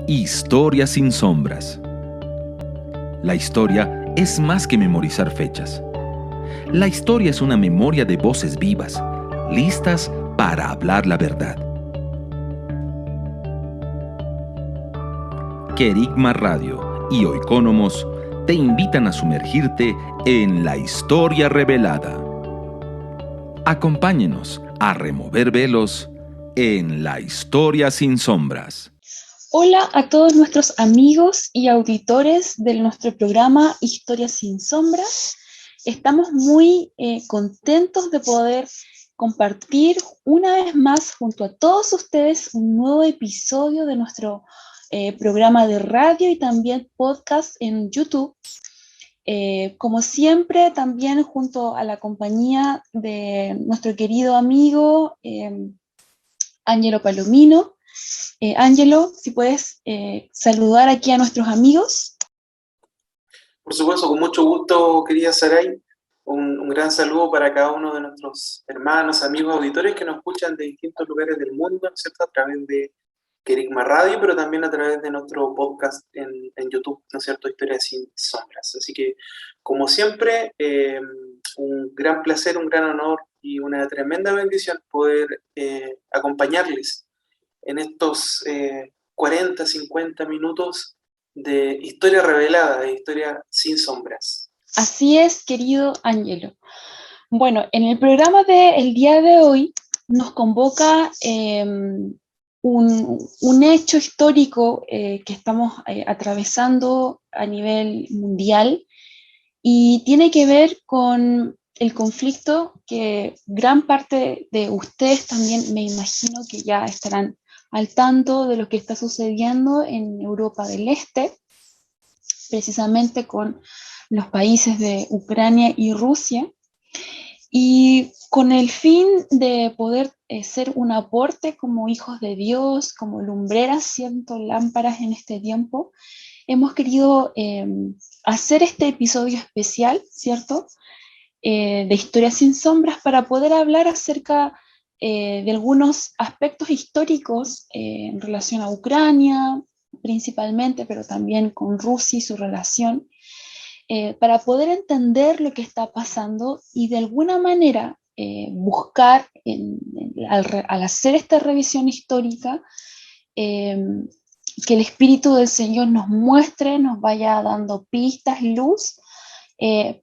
Historia sin sombras. La historia es más que memorizar fechas. La historia es una memoria de voces vivas, listas para hablar la verdad. Querigma Radio y Oikonomos te invitan a sumergirte en la historia revelada. Acompáñenos a remover velos en la historia sin sombras. Hola a todos nuestros amigos y auditores de nuestro programa Historia sin Sombras. Estamos muy contentos de poder compartir una vez más junto a todos ustedes un nuevo episodio de nuestro programa de radio y también podcast en YouTube. Como siempre, también junto a la compañía de nuestro querido amigo Ángelo Palomino. Ángelo, si puedes saludar aquí a nuestros amigos. Por supuesto, con mucho gusto, querida Saray. Un gran saludo para cada uno de nuestros hermanos, amigos, auditores que nos escuchan de distintos lugares del mundo, ¿no es cierto? A través de Querigma Radio, pero también a través de nuestro podcast en YouTube, ¿no es cierto? Historia sin sombras. Así que, como siempre, un gran placer, un gran honor y una tremenda bendición poder acompañarles en estos 40, 50 minutos de historia revelada, de historia sin sombras. Así es, querido Ángelo. Bueno, en el programa del día de hoy nos convoca un hecho histórico que estamos atravesando a nivel mundial y tiene que ver con el conflicto que gran parte de ustedes también me imagino que ya estarán al tanto de lo que está sucediendo en Europa del Este, precisamente con los países de Ucrania y Rusia, y con el fin de poder ser un aporte como hijos de Dios, como lumbreras, siendo lámparas en este tiempo, hemos querido hacer este episodio especial, ¿cierto? De Historia sin Sombras para poder hablar acerca de algunos aspectos históricos en relación a Ucrania, principalmente, pero también con Rusia y su relación, para poder entender lo que está pasando y de alguna manera buscar, al hacer esta revisión histórica, que el Espíritu del Señor nos muestre, nos vaya dando pistas, luz,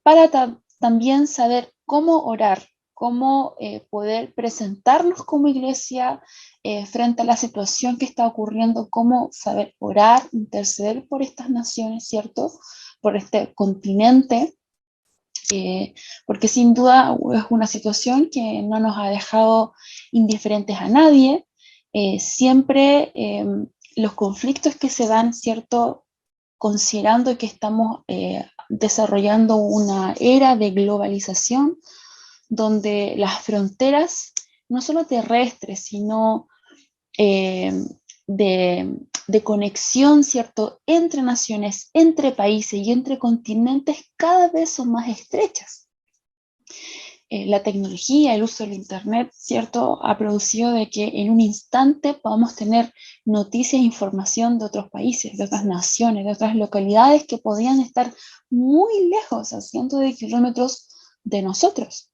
para también saber cómo orar, cómo poder presentarnos como iglesia frente a la situación que está ocurriendo, cómo saber orar, interceder por estas naciones, ¿cierto? Por este continente, porque sin duda es una situación que no nos ha dejado indiferentes a nadie. Siempre los conflictos que se dan, ¿cierto? Considerando que estamos desarrollando una era de globalización donde las fronteras, no solo terrestres, sino de conexión, ¿cierto?, entre naciones, entre países y entre continentes cada vez son más estrechas. La tecnología, el uso del Internet, ¿cierto?, ha producido de que en un instante podamos tener noticias e información de otros países, de otras naciones, de otras localidades que podían estar muy lejos, a cientos de kilómetros de nosotros.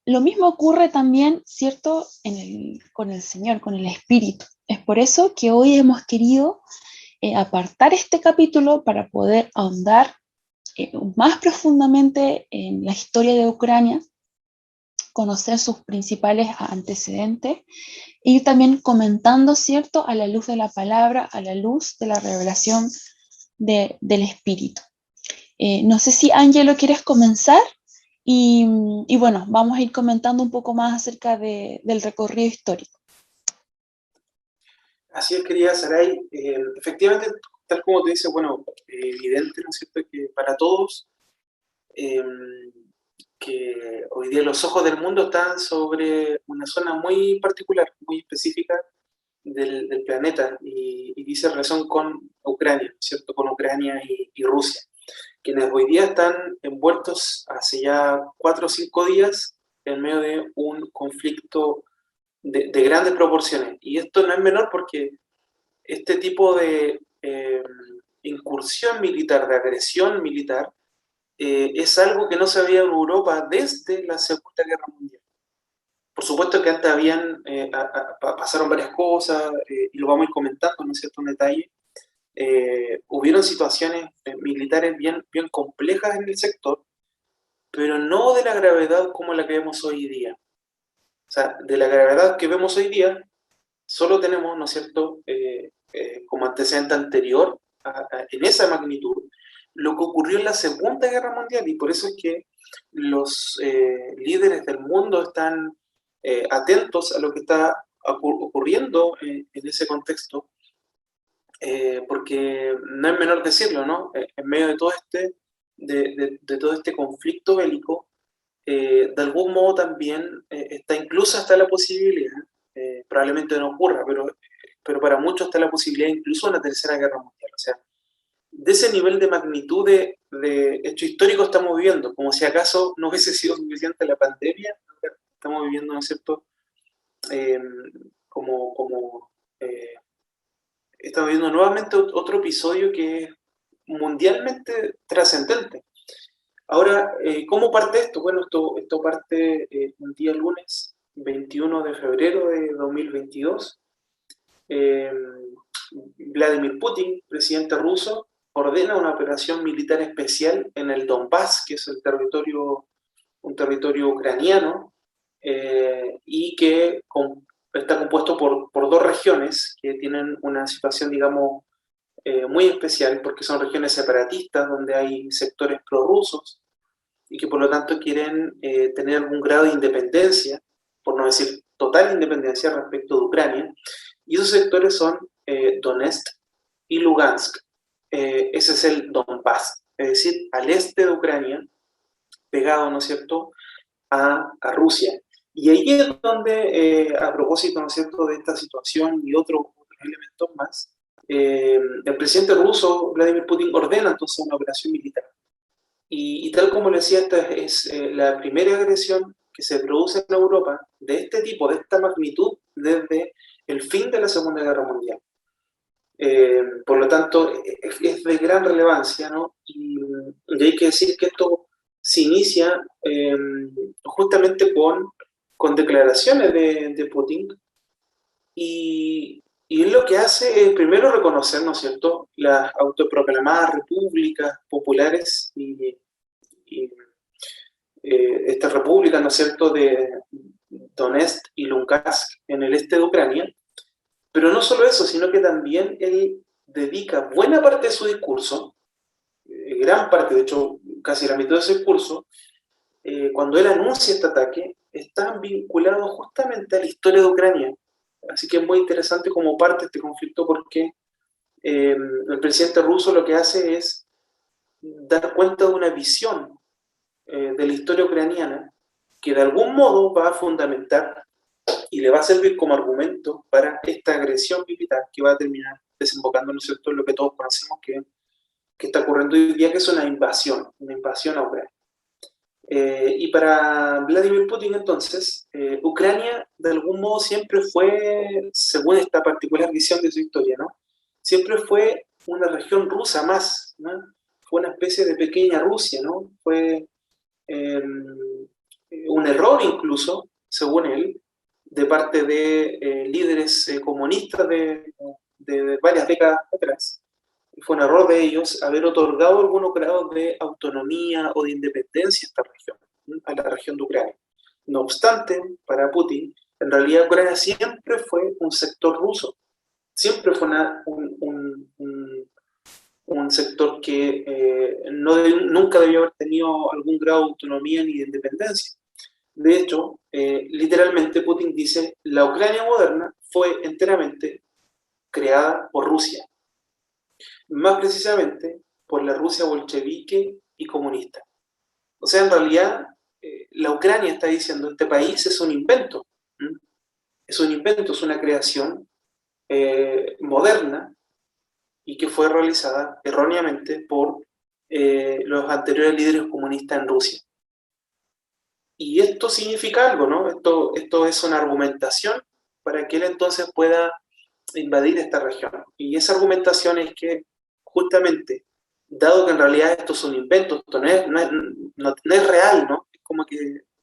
Lo mismo ocurre también, ¿cierto?, con el Señor, con el Espíritu. Es por eso que hoy hemos querido apartar este capítulo para poder ahondar más profundamente en la historia de Ucrania, conocer sus principales antecedentes, e ir también comentando, ¿cierto?, a la luz de la palabra, a la luz de la revelación del Espíritu. No sé si, Ángelo, ¿quieres comenzar? Y bueno, vamos a ir comentando un poco más acerca del recorrido histórico. Así es, querida Saray. Efectivamente, tal como te dice, bueno, evidente, ¿no es cierto?, que para todos, que hoy día los ojos del mundo están sobre una zona muy particular, muy específica del planeta, y dice relación con Ucrania, ¿cierto?, con Ucrania y Rusia, quienes hoy día están envueltos hace ya 4 o 5 días en medio de un conflicto de grandes proporciones. Y esto no es menor porque este tipo de incursión militar, de agresión militar, es algo que no se veía en Europa desde la Segunda Guerra Mundial. Por supuesto que antes pasaron varias cosas, y lo vamos a ir comentando, ¿no es cierto?, en detalle. Hubieron situaciones militares bien complejas en el sector, pero no de la gravedad como la que vemos hoy día. O sea, de la gravedad que vemos hoy día, solo tenemos, ¿no es cierto?, como antecedente anterior en esa magnitud, lo que ocurrió en la Segunda Guerra Mundial, y por eso es que los líderes del mundo están atentos a lo que está ocurriendo en ese contexto, porque no es menor decirlo, ¿no? En medio de todo todo este conflicto bélico, de algún modo también está incluso hasta la posibilidad, probablemente no ocurra, pero para muchos está la posibilidad incluso de una tercera guerra mundial. O sea, de ese nivel de magnitud de hecho histórico estamos viviendo, como si acaso no hubiese sido suficiente la pandemia, estamos viviendo, ¿no es cierto?, estamos viviendo nuevamente otro episodio que es mundialmente trascendente. Ahora, ¿cómo parte esto? Bueno, esto parte un día lunes 21 de febrero de 2022. Vladimir Putin, presidente ruso, ordena una operación militar especial en el Donbass, que es un territorio ucraniano, y que está compuesto por dos regiones que tienen una situación, digamos, muy especial, porque son regiones separatistas donde hay sectores prorrusos y que por lo tanto quieren tener algún grado de independencia, por no decir total independencia respecto de Ucrania, y esos sectores son Donetsk y Lugansk. Ese es el Donbass, es decir, al este de Ucrania, pegado, ¿no es cierto?, a Rusia. Y ahí es donde, a propósito, ¿no es cierto?, de esta situación y otros elementos más, el presidente ruso, Vladimir Putin, ordena entonces una operación militar. Y tal como le decía, esta es la primera agresión que se produce en Europa de este tipo, de esta magnitud, desde el fin de la Segunda Guerra Mundial. Por lo tanto, es de gran relevancia, ¿no? Y hay que decir que esto se inicia justamente con declaraciones de Putin, y él lo que hace es primero reconocer, ¿no es cierto?, las autoproclamadas repúblicas populares y estas repúblicas, ¿no es cierto?, de Donetsk y Lugansk en el este de Ucrania, pero no solo eso, sino que también él dedica buena parte de su discurso, gran parte, de hecho, casi la mitad de su discurso, cuando él anuncia este ataque, está vinculado justamente a la historia de Ucrania. Así que es muy interesante como parte de este conflicto, porque el presidente ruso lo que hace es dar cuenta de una visión de la historia ucraniana que de algún modo va a fundamentar y le va a servir como argumento para esta agresión militar que va a terminar desembocando, ¿no es cierto?, en lo que todos conocemos que está ocurriendo hoy día, que es una invasión a Ucrania. Y para Vladimir Putin, entonces, Ucrania de algún modo siempre fue, según esta particular visión de su historia, ¿no?, siempre fue una región rusa más, ¿no? Fue una especie de pequeña Rusia, ¿no? Fue un error incluso, según él, de parte de líderes comunistas de varias décadas atrás. Fue un error de ellos haber otorgado algunos grados de autonomía o de independencia a esta región, a la región de Ucrania. No obstante, para Putin, en realidad Ucrania siempre fue un sector ruso, siempre fue un sector que nunca debió haber tenido algún grado de autonomía ni de independencia. De hecho, literalmente Putin dice, la Ucrania moderna fue enteramente creada por Rusia, más precisamente por la Rusia bolchevique y comunista. O sea, en realidad, la Ucrania está diciendo, este país es un invento, es un invento, es una creación moderna, y que fue realizada erróneamente por los anteriores líderes comunistas en Rusia. Y esto significa algo, ¿no? Esto es una argumentación para que él entonces pueda invadir esta región. Y esa argumentación es que justamente, dado que en realidad esto es un invento, esto no es real, ¿no? Es como que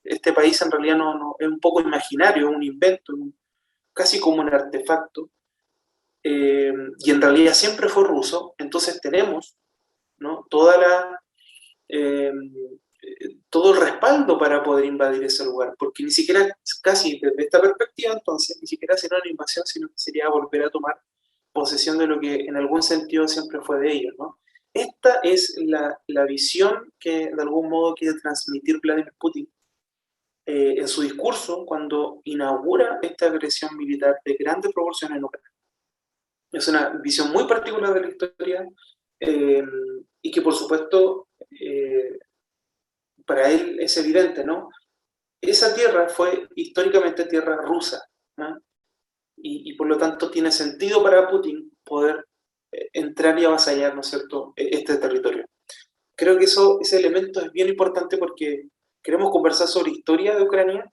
este país en realidad es un poco imaginario, es un invento, casi como un artefacto, y en realidad siempre fue ruso. Entonces tenemos, ¿no?, eh, todo el respaldo para poder invadir ese lugar, porque ni siquiera, casi desde esta perspectiva, entonces, ni siquiera sería una invasión, sino que sería volver a tomar posesión de lo que en algún sentido siempre fue de ellos, ¿no? Esta es la visión que de algún modo quiere transmitir Vladimir Putin en su discurso cuando inaugura esta agresión militar de grandes proporciones en Ucrania. Es una visión muy particular de la historia, y que por supuesto para él es evidente, ¿no? Esa tierra fue históricamente tierra rusa, ¿no? Y por lo tanto tiene sentido para Putin poder entrar y avasallar, ¿no es cierto?, este territorio. Creo que ese elemento es bien importante porque queremos conversar sobre historia de Ucrania,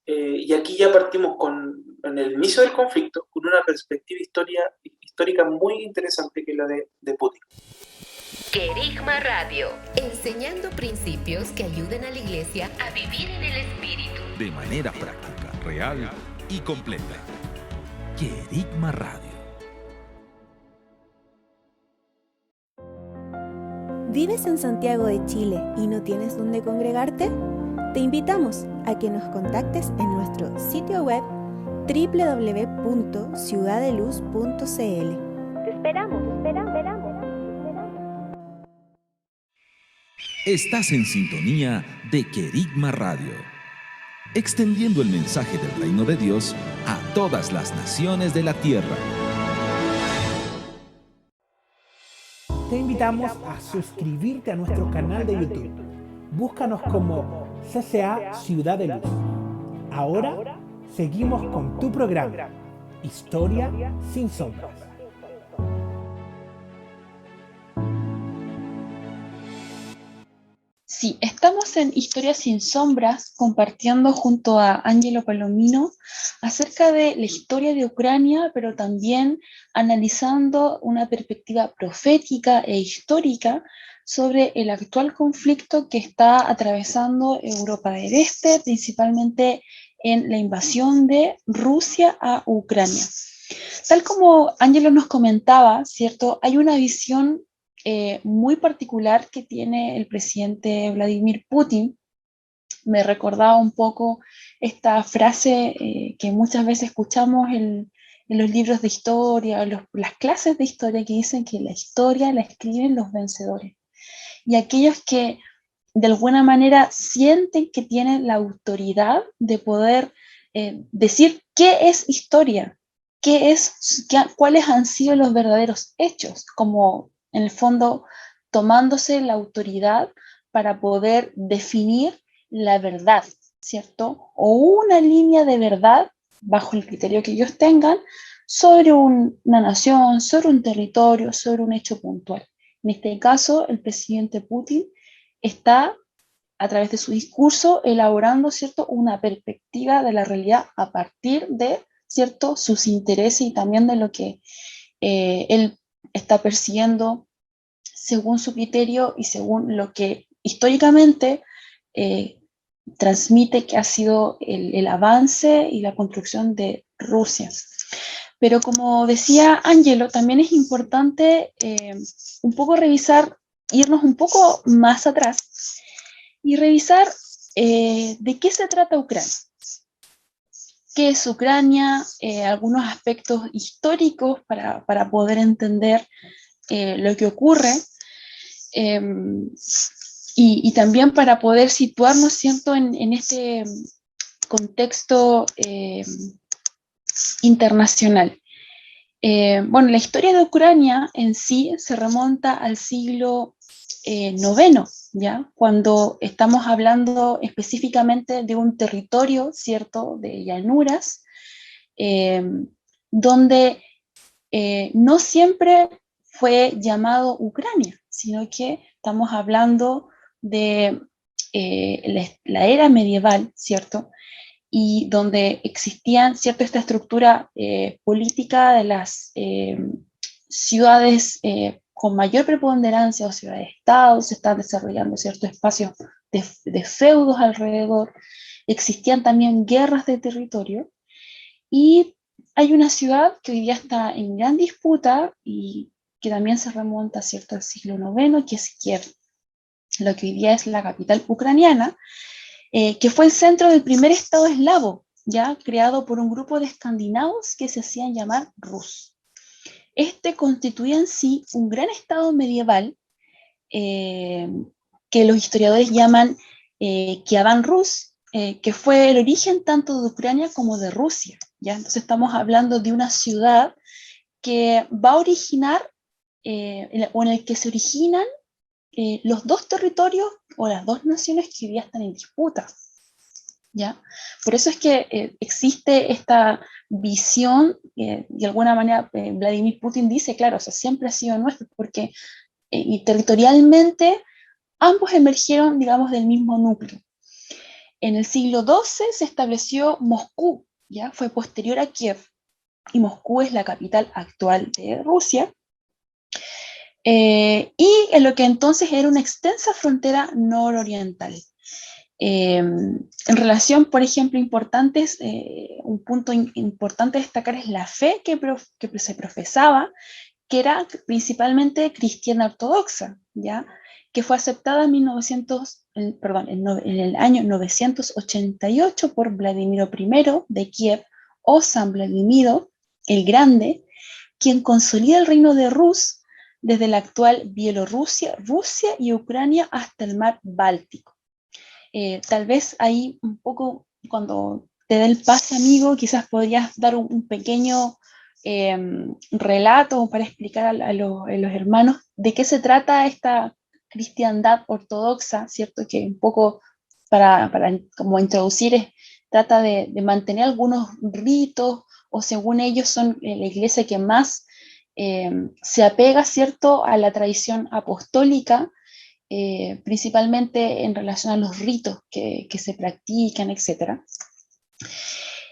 y aquí ya partimos en el inicio del conflicto con una perspectiva histórica muy interesante, que es la de Putin. Querigma Radio, enseñando principios que ayuden a la Iglesia a vivir en el Espíritu. De manera práctica, real y completa. Querigma Radio. ¿Vives en Santiago de Chile y no tienes dónde congregarte? Te invitamos a que nos contactes en nuestro sitio web www.ciudadeluz.cl. Te esperamos. Estás en sintonía de Querigma Radio, extendiendo el mensaje del reino de Dios a todas las naciones de la tierra. Te invitamos a suscribirte a nuestro canal de YouTube. Búscanos como CCA Ciudad de Luz. Ahora seguimos con tu programa, Historia sin Sombras. Sí, estamos en Historia sin Sombras, compartiendo junto a Angelo Palomino acerca de la historia de Ucrania, pero también analizando una perspectiva profética e histórica sobre el actual conflicto que está atravesando Europa del Este, principalmente en la invasión de Rusia a Ucrania. Tal como Angelo nos comentaba, ¿cierto?, hay una visión muy particular que tiene el presidente Vladimir Putin. Me recordaba un poco esta frase que muchas veces escuchamos en los libros de historia, las clases de historia, que dicen que la historia la escriben los vencedores. Y aquellos que de alguna manera sienten que tienen la autoridad de poder decir qué es historia, cuáles han sido los verdaderos hechos, como en el fondo tomándose la autoridad para poder definir la verdad, ¿cierto? O una línea de verdad, bajo el criterio que ellos tengan, sobre una nación, sobre un territorio, sobre un hecho puntual. En este caso, el presidente Putin está, a través de su discurso, elaborando, ¿cierto?, una perspectiva de la realidad a partir de, ¿cierto?, sus intereses y también de lo que él está persiguiendo según su criterio y según lo que históricamente transmite que ha sido el avance y la construcción de Rusia. Pero como decía Angelo, también es importante un poco revisar, irnos un poco más atrás y revisar de qué se trata Ucrania. ¿Qué es Ucrania? Algunos aspectos históricos para poder entender lo que ocurre, y también para poder situarnos, ¿cierto?, en este contexto internacional. Bueno, la historia de Ucrania en sí se remonta al siglo IX, ¿ya? Cuando estamos hablando específicamente de un territorio, ¿cierto?, de llanuras, donde no siempre fue llamado Ucrania, sino que estamos hablando de la era medieval, ¿cierto? y donde existían, ¿cierto?, esta estructura política de las ciudades con mayor preponderancia o ciudades-estado, se están desarrollando ciertos espacios de feudos alrededor, existían también guerras de territorio, y hay una ciudad que hoy día está en gran disputa y que también se remonta, ¿cierto?, al siglo IX, que es Kiev, lo que hoy día es la capital ucraniana, que fue el centro del primer estado eslavo, ya creado por un grupo de escandinavos que se hacían llamar Rus. Este constituía en sí un gran estado medieval que los historiadores llaman Kievan Rus, que fue el origen tanto de Ucrania como de Rusia, ¿ya? Entonces estamos hablando de una ciudad que va a originar, o en el que se originan los dos territorios o las dos naciones que hoy día están en disputa, ¿ya? Por eso es que existe esta visión, de alguna manera Vladimir Putin dice, claro, o sea, siempre ha sido nuestro, porque y territorialmente ambos emergieron, digamos, del mismo núcleo. En el siglo XII se estableció Moscú, ¿ya? Fue posterior a Kiev, y Moscú es la capital actual de Rusia, y en lo que entonces era una extensa frontera nororiental. En relación, por ejemplo, un punto importante a destacar es la fe que se profesaba, que era principalmente cristiana ortodoxa, ¿ya? Que fue aceptada en el año 988 por Vladimiro I de Kiev, o San Vladimiro el Grande, quien consolida el reino de Rus desde la actual Bielorrusia, Rusia y Ucrania hasta el mar Báltico. Tal vez ahí un poco, cuando te dé el pase, amigo, quizás podrías dar un pequeño relato para explicar a los hermanos de qué se trata esta cristiandad ortodoxa, ¿cierto? Que un poco para como introducir trata de mantener algunos ritos, o según ellos son la iglesia que más se apega, ¿cierto?, a la tradición apostólica, principalmente en relación a los ritos que se practican, etc.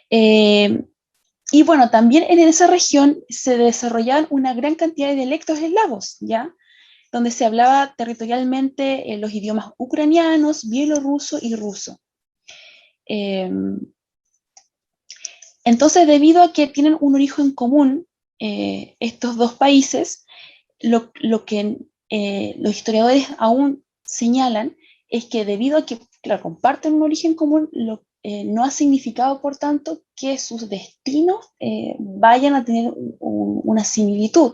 Y bueno, también en esa región se desarrollaban una gran cantidad de dialectos eslavos, ¿ya? Donde se hablaba territorialmente los idiomas ucranianos, bielorruso y ruso. Entonces, debido a que tienen un origen común, estos dos países, lo que los historiadores aún señalan es que debido a que, claro, comparten un origen común, no ha significado, por tanto, que sus destinos vayan a tener una similitud,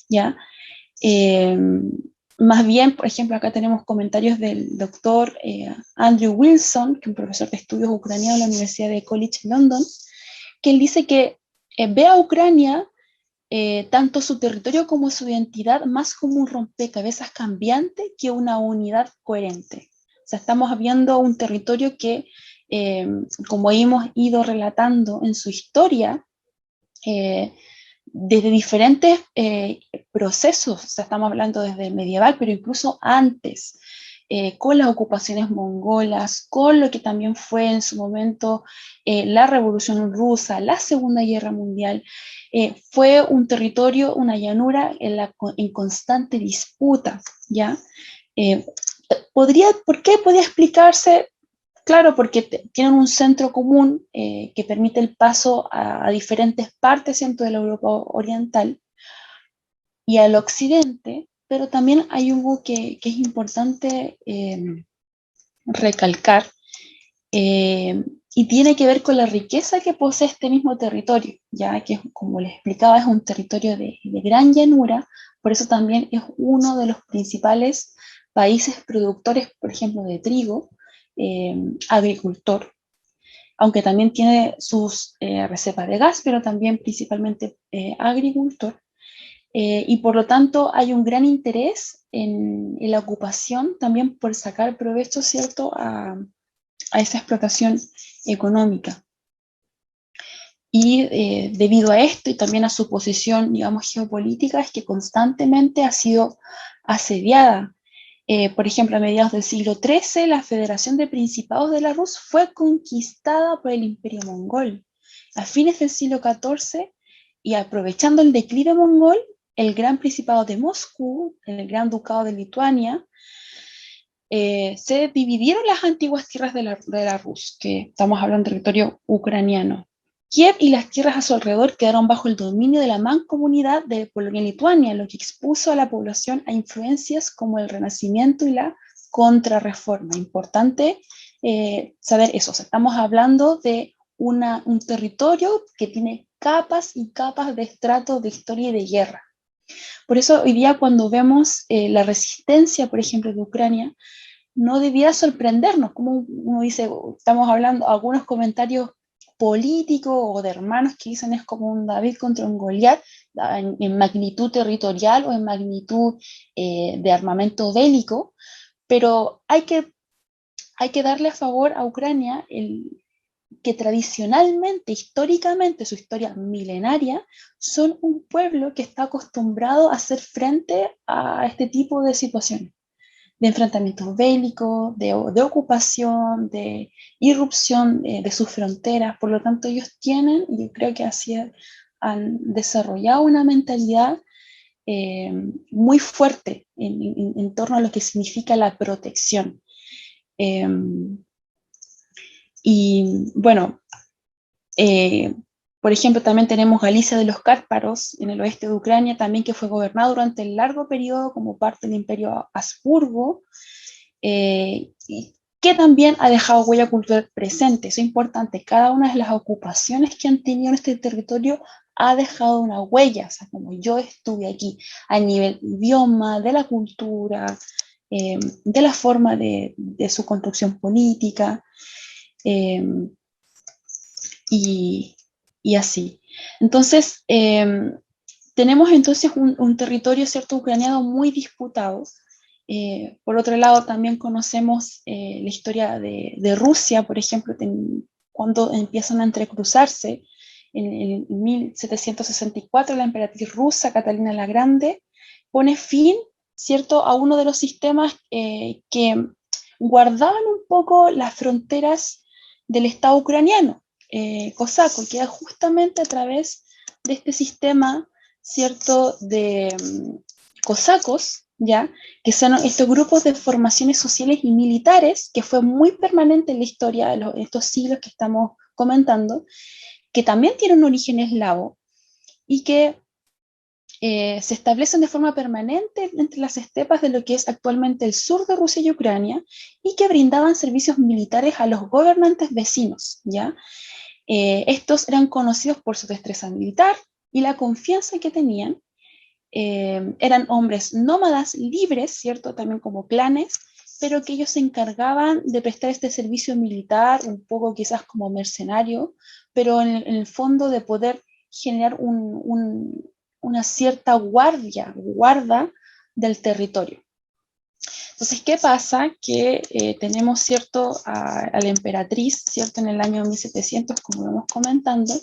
¿ya? Más bien, por ejemplo, acá tenemos comentarios del doctor Andrew Wilson, que es un profesor de estudios ucranianos de la Universidad de College London, que él dice que ve a Ucrania, tanto su territorio como su identidad, más como un rompecabezas cambiante que una unidad coherente. O sea, estamos viendo un territorio que, como hemos ido relatando en su historia, desde diferentes procesos, o sea, estamos hablando desde el medieval, pero incluso antes, con las ocupaciones mongolas, con lo que también fue en su momento la Revolución Rusa, la Segunda Guerra Mundial, fue un territorio, una llanura en constante disputa, ¿ya? ¿Por qué podría explicarse? Claro, porque tienen un centro común que permite el paso a diferentes partes de la Europa Oriental y al occidente, pero también hay algo que es importante recalcar, y tiene que ver con la riqueza que posee este mismo territorio, ya que, como les explicaba, es un territorio de gran llanura, por eso también es uno de los principales países productores, por ejemplo, de trigo, agricultor, aunque también tiene sus reservas de gas, pero también principalmente agricultor, y por lo tanto hay un gran interés en la ocupación también por sacar provecho, ¿cierto?, a esa explotación económica. Y debido a esto y también a su posición, digamos, geopolítica, es que constantemente ha sido asediada. Por ejemplo, a mediados del siglo XIII, la Federación de Principados de la Rus fue conquistada por el Imperio Mongol. A fines del siglo XIV, y aprovechando el declive mongol, el Gran Principado de Moscú, el Gran Ducado de Lituania, se dividieron las antiguas tierras de la Rus, que estamos hablando del territorio ucraniano. Kiev y las tierras a su alrededor quedaron bajo el dominio de la mancomunidad de Polonia y Lituania, lo que expuso a la población a influencias como el Renacimiento y la Contrarreforma. Importante saber eso. O sea, estamos hablando de un territorio que tiene capas y capas de estratos de historia y de guerra. Por eso hoy día cuando vemos la resistencia, por ejemplo, de Ucrania, no debiera sorprendernos, como uno dice, estamos hablando, algunos comentarios políticos o de hermanos que dicen es como un David contra un Goliat en magnitud territorial o en magnitud de armamento bélico, pero hay que darle a favor a Ucrania que tradicionalmente, históricamente, su historia milenaria, son un pueblo que está acostumbrado a hacer frente a este tipo de situaciones, de enfrentamientos bélicos, de ocupación, de irrupción de sus fronteras. Por lo tanto, ellos tienen, y yo creo que así han desarrollado una mentalidad muy fuerte en torno a lo que significa la protección. Y bueno, por ejemplo, también tenemos Galicia de los Cárparos, en el oeste de Ucrania, también que fue gobernado durante el largo periodo como parte del Imperio Habsburgo, y que también ha dejado huella cultural presente. Eso es importante. Cada una de las ocupaciones que han tenido en este territorio ha dejado una huella, o sea, como yo estuve aquí, a nivel idioma, de la cultura, de la forma de su construcción política. Y así. Entonces, tenemos entonces un territorio, ¿cierto?, ucraniano muy disputado. Por otro lado, también conocemos la historia de Rusia, por ejemplo, cuando empiezan a entrecruzarse. En 1764, la emperatriz rusa, Catalina la Grande, pone fin, ¿cierto?, a uno de los sistemas que guardaban un poco las fronteras del Estado ucraniano, cosaco, que era justamente a través de este sistema, ¿cierto?, de cosacos, ¿ya?, que son estos grupos de formaciones sociales y militares, que fue muy permanente en la historia de estos siglos que estamos comentando, que también tienen un origen eslavo, y que se establecen de forma permanente entre las estepas de lo que es actualmente el sur de Rusia y Ucrania, y que brindaban servicios militares a los gobernantes vecinos, ¿ya? Estos eran conocidos por su destreza militar y la confianza que tenían. Eran hombres nómadas libres, ¿cierto?, también como clanes, pero que ellos se encargaban de prestar este servicio militar, un poco quizás como mercenario, pero en el fondo de poder generar una cierta guarda del territorio. Entonces, ¿qué pasa? Que tenemos, ¿cierto?, a la emperatriz, ¿cierto?, en el año 1700, como vamos comentando,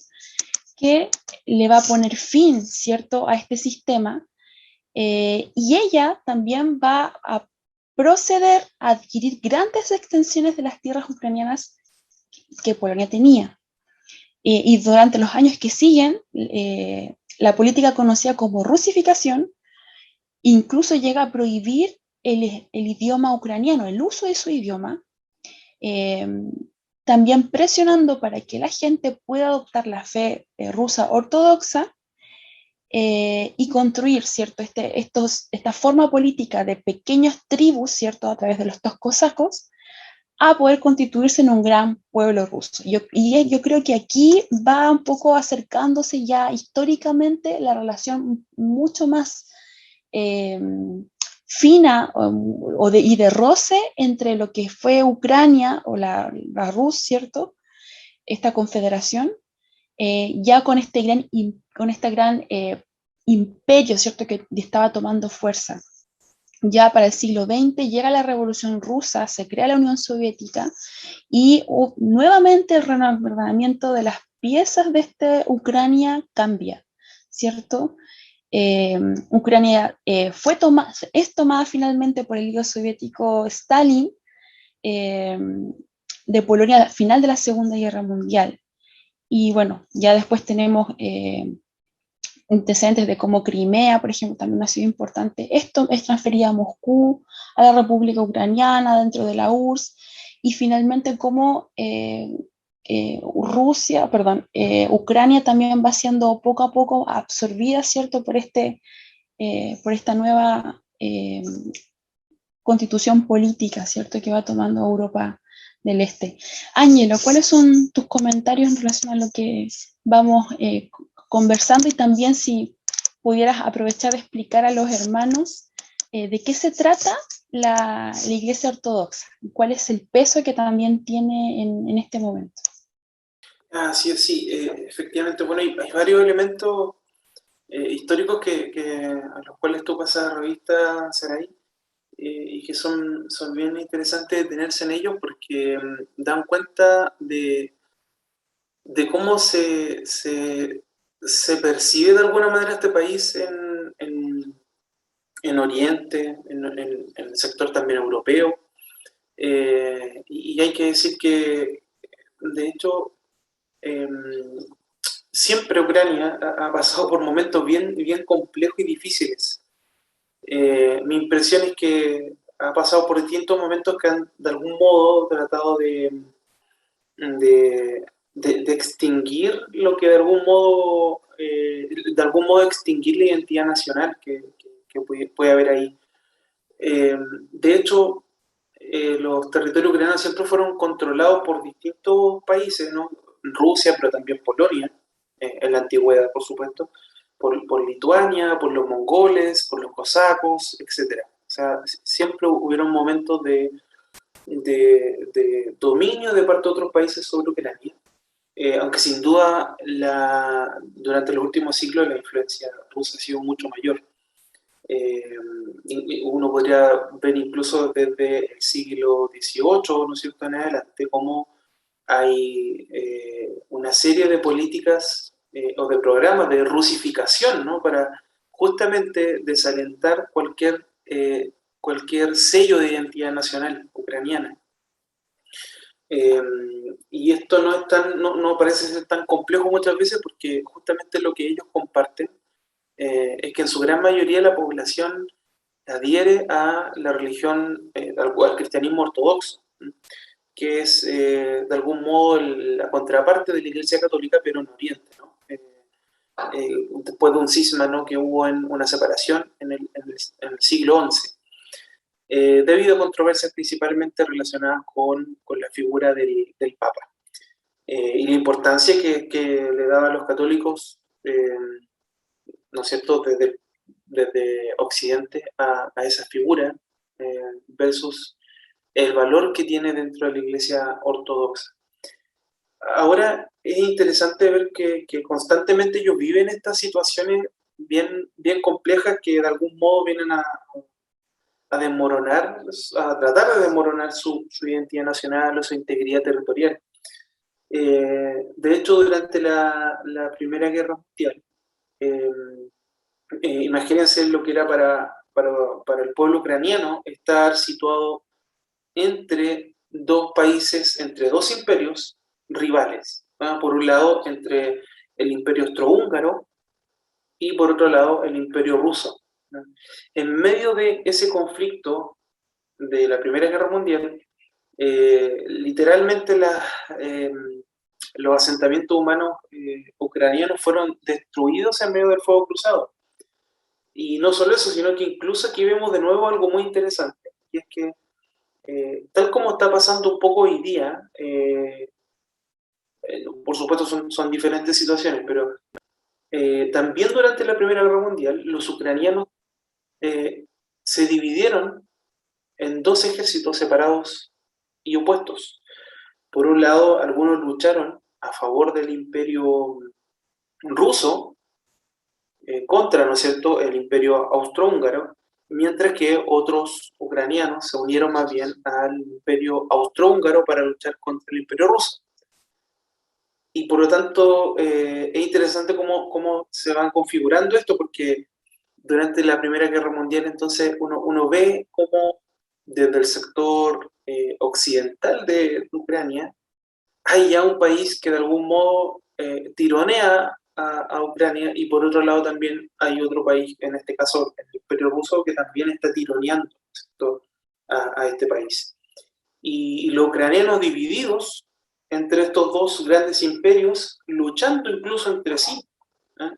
que le va a poner fin, ¿cierto?, a este sistema, y ella también va a proceder a adquirir grandes extensiones de las tierras ucranianas que Polonia tenía. Y durante los años que siguen, la política conocida como rusificación incluso llega a prohibir el idioma ucraniano, el uso de su idioma, también presionando para que la gente pueda adoptar la fe rusa ortodoxa y construir, ¿cierto?, esta forma política de pequeñas tribus, ¿cierto?, a través de los cosacos, a poder constituirse en un gran pueblo ruso. Y yo creo que aquí va un poco acercándose ya históricamente la relación mucho más fina y de roce entre lo que fue Ucrania o la Rus, ¿cierto?, esta confederación, ya con este gran imperio, ¿cierto?, que estaba tomando fuerza. Ya para el siglo XX llega la Revolución Rusa, se crea la Unión Soviética y nuevamente el reordenamiento de las piezas de Ucrania cambia, ¿cierto? Ucrania es tomada finalmente por el líder soviético Stalin de Polonia al final de la Segunda Guerra Mundial. Y bueno, ya después tenemos antecedentes de cómo Crimea, por ejemplo, también ha sido importante. Esto es transferida a Moscú, a la República Ucraniana, dentro de la URSS, y finalmente cómo Ucrania también va siendo poco a poco absorbida, ¿cierto?, por esta nueva constitución política, ¿cierto?, que va tomando Europa del Este. Ángelo, ¿cuáles son tus comentarios en relación a lo que vamos conversando? Y también si pudieras aprovechar de explicar a los hermanos de qué se trata la Iglesia Ortodoxa, cuál es el peso que también tiene en este momento. Sí, efectivamente, bueno, hay varios elementos históricos a los cuales tú pasas revista, Saray, y que son bien interesantes detenerse en ellos porque dan cuenta de cómo se percibe de alguna manera este país en Oriente, en el sector también europeo, y hay que decir que, de hecho, siempre Ucrania ha pasado por momentos bien complejos y difíciles. Mi impresión es que ha pasado por distintos momentos que han de algún modo tratado de extinguir lo que de algún modo extinguir la identidad nacional que puede haber ahí. De hecho, los territorios ucranianos siempre fueron controlados por distintos países, ¿no? Rusia, pero también Polonia, en la antigüedad, por supuesto, por Lituania, por los mongoles, por los cosacos, etc. O sea, siempre hubieron momentos de dominio de parte de otros países sobre Ucrania, aunque sin duda durante los últimos siglos la influencia rusa ha sido mucho mayor. Uno podría ver incluso desde el siglo XVIII, ¿no es cierto?, en adelante, cómo hay una serie de políticas o de programas de rusificación, ¿no?, para justamente desalentar cualquier sello de identidad nacional ucraniana. Y esto no parece ser tan complejo muchas veces porque justamente lo que ellos comparten es que en su gran mayoría la población adhiere a la religión, al cristianismo ortodoxo, que es de algún modo la contraparte de la Iglesia Católica, pero en Oriente, ¿no? Después de un cisma, ¿no?, que hubo en una separación en el siglo XI, debido a controversias principalmente relacionadas con la figura del Papa y la importancia que le daban los católicos, ¿no es cierto?, desde Occidente a esa figura versus el valor que tiene dentro de la Iglesia ortodoxa. Ahora es interesante ver que constantemente ellos viven estas situaciones bien complejas que de algún modo vienen a tratar de desmoronar su identidad nacional o su integridad territorial. De hecho, durante la Primera Guerra Mundial, imagínense lo que era para el pueblo ucraniano estar situado entre dos países, entre dos imperios rivales, ¿no? Por un lado, entre el imperio austrohúngaro y por otro lado, el imperio ruso, ¿no? En medio de ese conflicto de la Primera Guerra Mundial, literalmente los asentamientos humanos ucranianos fueron destruidos en medio del fuego cruzado. Y no solo eso, sino que incluso aquí vemos de nuevo algo muy interesante, y es que tal como está pasando un poco hoy día, por supuesto son diferentes situaciones, pero también durante la Primera Guerra Mundial los ucranianos se dividieron en dos ejércitos separados y opuestos. Por un lado, algunos lucharon a favor del imperio ruso contra, ¿no es cierto?, el imperio austrohúngaro, mientras que otros ucranianos se unieron más bien al imperio austrohúngaro para luchar contra el imperio ruso. Y por lo tanto es interesante cómo se van configurando esto, porque durante la Primera Guerra Mundial, entonces uno ve cómo desde el sector occidental de Ucrania hay ya un país que de algún modo tironea a Ucrania, y por otro lado también hay otro país, en este caso el Imperio Ruso, que también está tironeando, ¿cierto?, a este país. Y los ucranianos divididos entre estos dos grandes imperios, luchando incluso entre sí,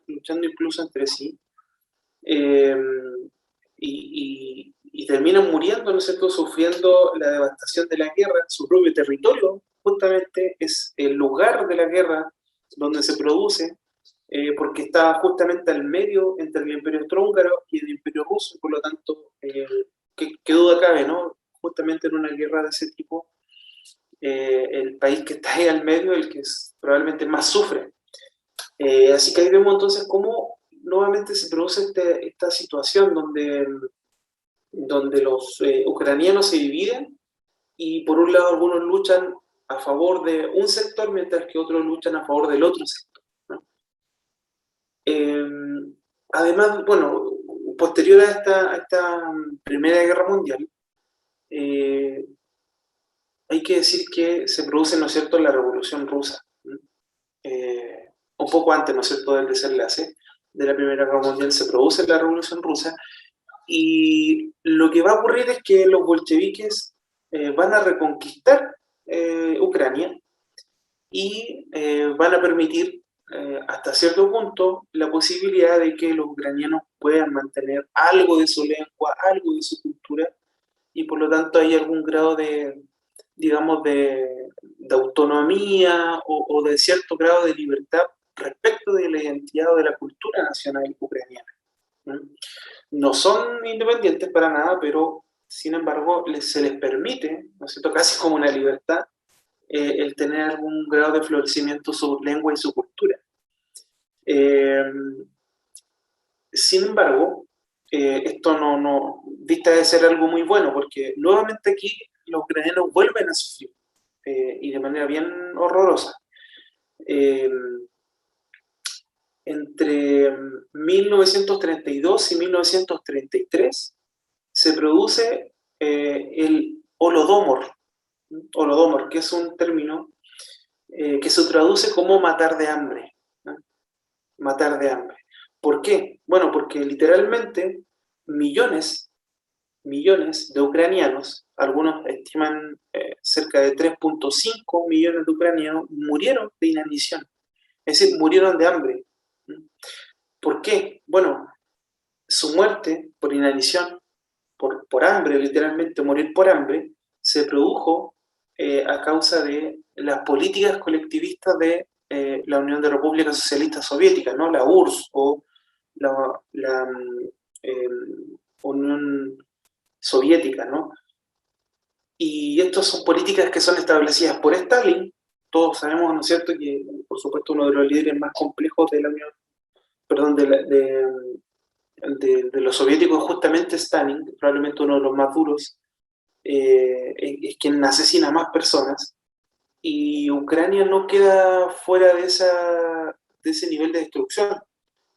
luchando incluso entre sí, y terminan muriendo, ¿no es cierto?, sufriendo la devastación de la guerra. Su propio territorio justamente es el lugar de la guerra donde se produce, porque está justamente al medio entre el Imperio Austrohúngaro y el Imperio Ruso, por lo tanto, ¿qué duda cabe, no? Justamente en una guerra de ese tipo, el país que está ahí al medio es el que probablemente más sufre. Así que ahí vemos entonces cómo nuevamente se produce esta situación donde los ucranianos se dividen, y por un lado algunos luchan a favor de un sector mientras que otros luchan a favor del otro sector, ¿no? Además, bueno, posterior a esta Primera Guerra Mundial, hay que decir que se produce, ¿no es cierto?, la Revolución Rusa, ¿no? Un poco antes, ¿no es cierto?, del desenlace de la Primera Guerra Mundial se produce la Revolución Rusa, y lo que va a ocurrir es que los bolcheviques van a reconquistar Ucrania, y van a permitir hasta cierto punto la posibilidad de que los ucranianos puedan mantener algo de su lengua, algo de su cultura, y por lo tanto hay algún grado de, digamos, de autonomía o de cierto grado de libertad respecto de la identidad o de la cultura nacional ucraniana. No son independientes para nada, pero sin embargo se les permite, ¿no es cierto?, casi como una libertad, el tener algún grado de florecimiento su lengua y su cultura. Sin embargo, esto no dista de ser algo muy bueno, porque nuevamente aquí los ucranianos vuelven a sufrir, y de manera bien horrorosa. Entre 1932 y 1933 se produce el Holodomor, que es un término que se traduce como matar de hambre, ¿no? Matar de hambre. ¿Por qué? Bueno, porque literalmente millones de ucranianos, algunos estiman cerca de 3.5 millones de ucranianos, murieron de inanición, es decir, murieron de hambre. ¿Por qué? Bueno, su muerte por inanición, por hambre, literalmente morir por hambre, se produjo a causa de las políticas colectivistas de la Unión de Repúblicas Socialistas Soviéticas, ¿no?, la URSS, o la Unión Soviética, ¿no? Y estas son políticas que son establecidas por Stalin. Todos sabemos, ¿no es cierto?, que por supuesto uno de los líderes más complejos de la Unión, perdón, de los soviéticos es justamente Stalin, probablemente uno de los más duros, es quien asesina a más personas, y Ucrania no queda fuera de ese nivel de destrucción.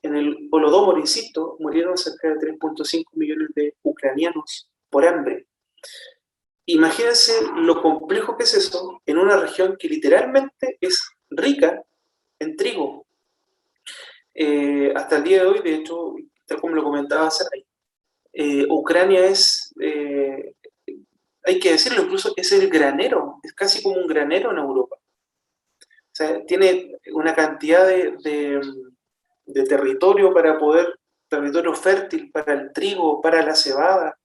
En el Holodomor, insisto, murieron cerca de 3.5 millones de ucranianos por hambre. Imagínense lo complejo que es eso en una región que literalmente es rica en trigo. Hasta el día de hoy, de hecho, tal como lo comentaba Saray, Ucrania es, hay que decirlo, incluso es el granero, es casi como un granero en Europa. O sea, tiene una cantidad de territorio territorio fértil para el trigo, para la cebada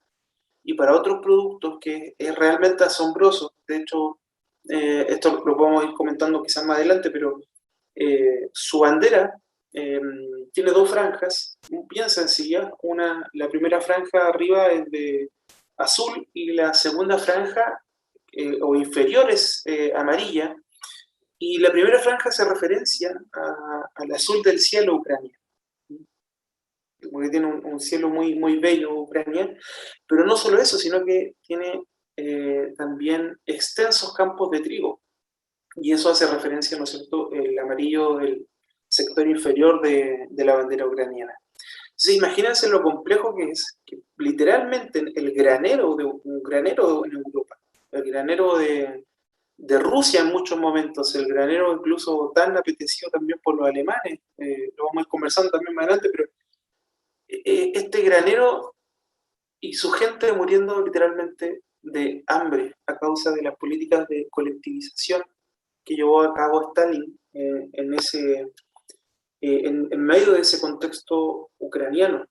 y para otros productos, que es realmente asombroso. De hecho, esto lo podemos ir comentando quizás más adelante, pero su bandera tiene dos franjas bien sencillas. La primera franja arriba es de azul y la segunda franja o inferior es amarilla, y la primera franja hace referencia al azul del cielo ucraniano, porque tiene un cielo muy, muy bello Ucrania, pero no solo eso, sino que tiene también extensos campos de trigo, y eso hace referencia, ¿no es cierto?, el amarillo del sector inferior de la bandera ucraniana. Entonces imagínense lo complejo que es, que literalmente el granero de un granero en Europa, el granero de Rusia en muchos momentos, el granero incluso tan apetecido también por los alemanes, lo vamos a ir conversando también más adelante, pero este granero y su gente muriendo literalmente de hambre a causa de las políticas de colectivización que llevó a cabo Stalin en medio de ese contexto ucraniano.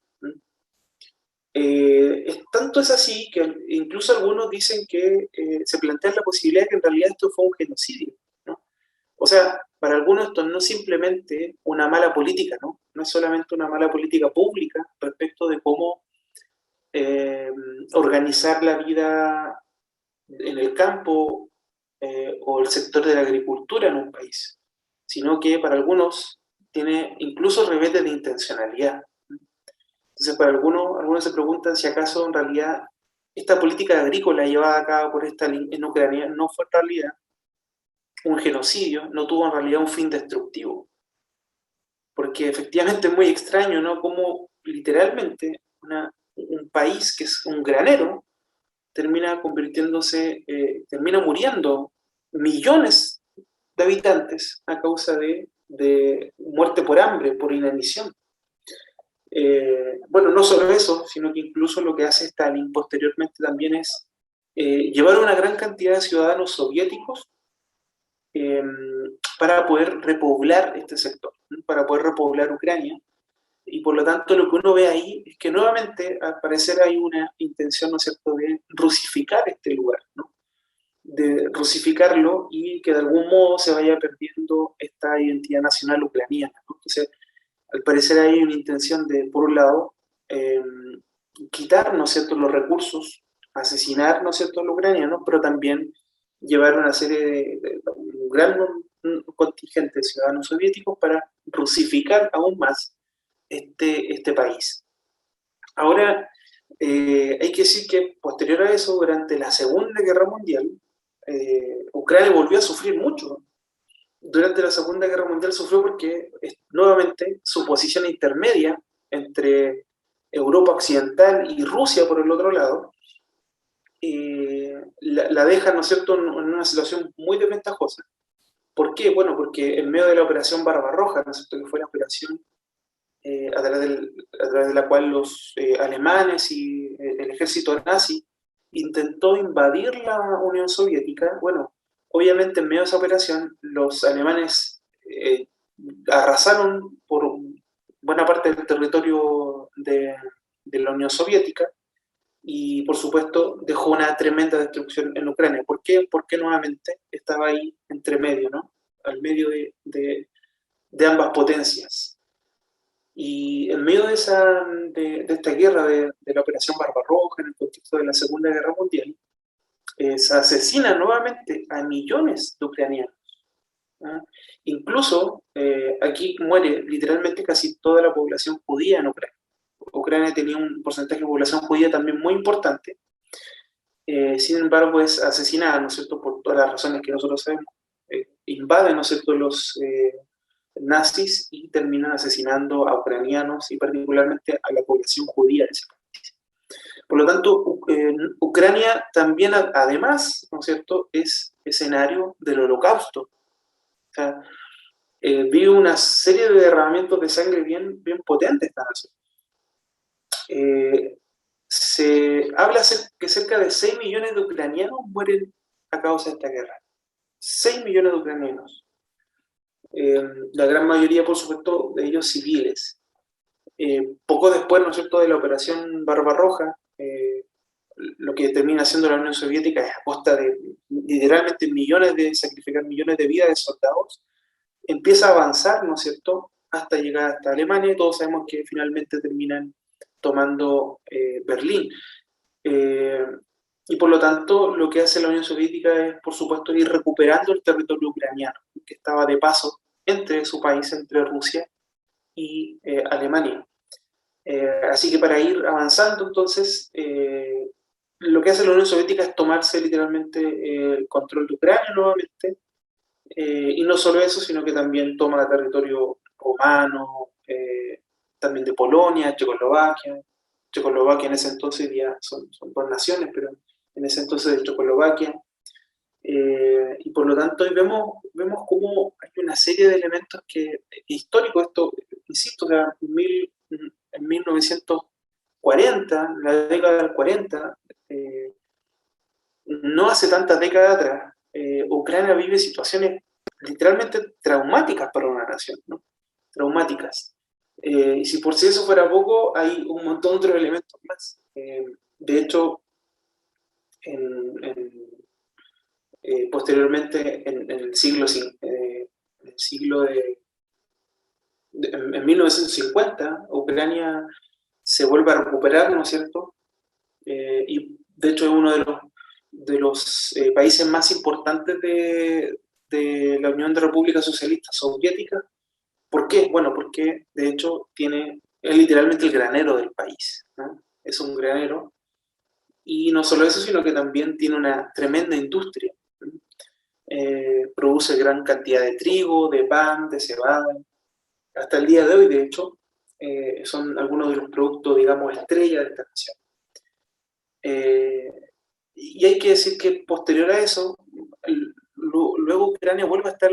Tanto es así que incluso algunos dicen que se plantea la posibilidad de que en realidad esto fue un genocidio, ¿no? O sea, para algunos esto no es simplemente una mala política, ¿no? No es solamente una mala política pública respecto de cómo organizar la vida en el campo o el sector de la agricultura en un país, sino que para algunos tiene incluso revés de intencionalidad. Entonces, para algunos se preguntan si acaso en realidad esta política agrícola llevada a cabo por en Ucrania no fue en realidad un genocidio, no tuvo en realidad un fin destructivo. Porque efectivamente es muy extraño, ¿no? Cómo literalmente un país que es un granero termina termina muriendo millones de habitantes a causa de muerte por hambre, por inanición. Bueno, no solo eso, sino que incluso lo que hace Stalin posteriormente también es llevar a una gran cantidad de ciudadanos soviéticos para poder repoblar este sector, ¿no? Para poder repoblar Ucrania. Y por lo tanto lo que uno ve ahí es que nuevamente al parecer hay una intención, ¿no es cierto?, de rusificar este lugar, ¿no? De rusificarlo y que de algún modo se vaya perdiendo esta identidad nacional ucraniana, ¿no? Entonces, al parecer hay una intención de, por un lado, quitar, ¿no es cierto?, los recursos, asesinar, ¿no es cierto?, a los ucranianos, pero también llevar una serie un gran contingente de ciudadanos soviéticos para rusificar aún más este país. Ahora, hay que decir que posterior a eso, durante la Segunda Guerra Mundial, Ucrania volvió a sufrir mucho. Durante la Segunda Guerra Mundial sufrió porque nuevamente su posición intermedia entre Europa Occidental y Rusia por el otro lado, la deja, ¿no es cierto?, en una situación muy desventajosa. ¿Por qué? Bueno, porque en medio de la operación Barbarroja, ¿no es cierto?, que fue la operación a través de la cual los alemanes y el ejército nazi intentó invadir la Unión Soviética. Bueno, obviamente en medio de esa operación los alemanes arrasaron por buena parte del territorio de la Unión Soviética y por supuesto dejó una tremenda destrucción en Ucrania. ¿Por qué? Porque nuevamente estaba ahí entre medio, ¿no? Al medio de ambas potencias. Y en medio de esta guerra, de la Operación Barbarroja, en el contexto de la Segunda Guerra Mundial, se asesina nuevamente a millones de ucranianos, ¿no? Incluso aquí muere literalmente casi toda la población judía en Ucrania. Ucrania tenía un porcentaje de población judía también muy importante, sin embargo es asesinada, ¿no es cierto?, por todas las razones que nosotros sabemos. Invaden, ¿no es cierto?, los nazis y terminan asesinando a ucranianos y particularmente a la población judía de ese país. Por lo tanto, Ucrania también, además, ¿no es cierto?, es escenario del Holocausto. O sea, vive una serie de derramamientos de sangre bien potentes esta nación. Se habla que cerca de 6 millones de ucranianos mueren a causa de esta guerra. 6 millones de ucranianos. La gran mayoría, por supuesto, de ellos civiles. Poco después, ¿no es cierto?, de la operación Barbarroja, lo que termina haciendo la Unión Soviética es a costa de literalmente sacrificar millones de vidas de soldados, empieza a avanzar, ¿no es cierto?, hasta llegar hasta Alemania, y todos sabemos que finalmente terminan tomando Berlín. Y por lo tanto, lo que hace la Unión Soviética es, por supuesto, ir recuperando el territorio ucraniano, que estaba de paso entre su país, entre Rusia y Alemania. Así que para ir avanzando, entonces, lo que hace la Unión Soviética es tomarse literalmente el control de Ucrania nuevamente, y no solo eso, sino que también toma territorio rumano, también de Polonia, Checoslovaquia. Checoslovaquia en ese entonces ya son dos naciones, pero en ese entonces de Checoslovaquia. Y por lo tanto hoy vemos cómo hay una serie de elementos históricos, esto, insisto, o sea, en 1940, en la década del 40, no hace tantas décadas atrás, Ucrania vive situaciones literalmente traumáticas para una nación, ¿no? Traumáticas. Y si por si eso fuera poco, hay un montón de otros elementos más. De hecho, posteriormente, en el siglo en 1950, Ucrania se vuelve a recuperar, ¿no es cierto? Y de hecho es uno de los países más importantes de la Unión de Repúblicas Socialistas Soviéticas. ¿Por qué? Bueno, porque de hecho es literalmente el granero del país, ¿no? Es un granero. Y no solo eso, sino que también tiene una tremenda industria. Produce gran cantidad de trigo, de pan, de cebada. Hasta el día de hoy, de hecho, son algunos de los productos, digamos, estrella de esta nación. Y hay que decir que posterior a eso, luego Ucrania vuelve a estar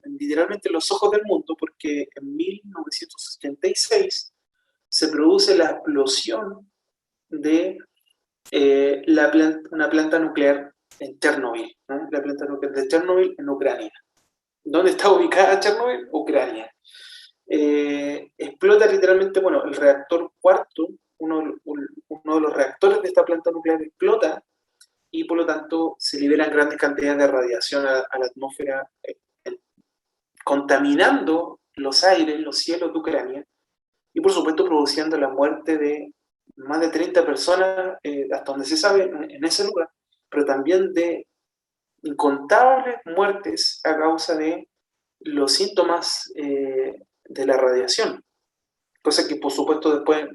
literalmente en los ojos del mundo, porque en 1976 se produce la explosión de una planta nuclear en Chernobyl, ¿no? La planta nuclear de Chernobyl en Ucrania. ¿Dónde está ubicada Chernobyl? Ucrania. Explota literalmente, bueno, el reactor cuarto, uno de los reactores de esta planta nuclear explota, y por lo tanto se liberan grandes cantidades de radiación a la atmósfera, contaminando los aires, los cielos de Ucrania, y por supuesto produciendo la muerte de más de 30 personas, hasta donde se sabe, en ese lugar, pero también de incontables muertes a causa de los síntomas de la radiación. Cosa que por supuesto después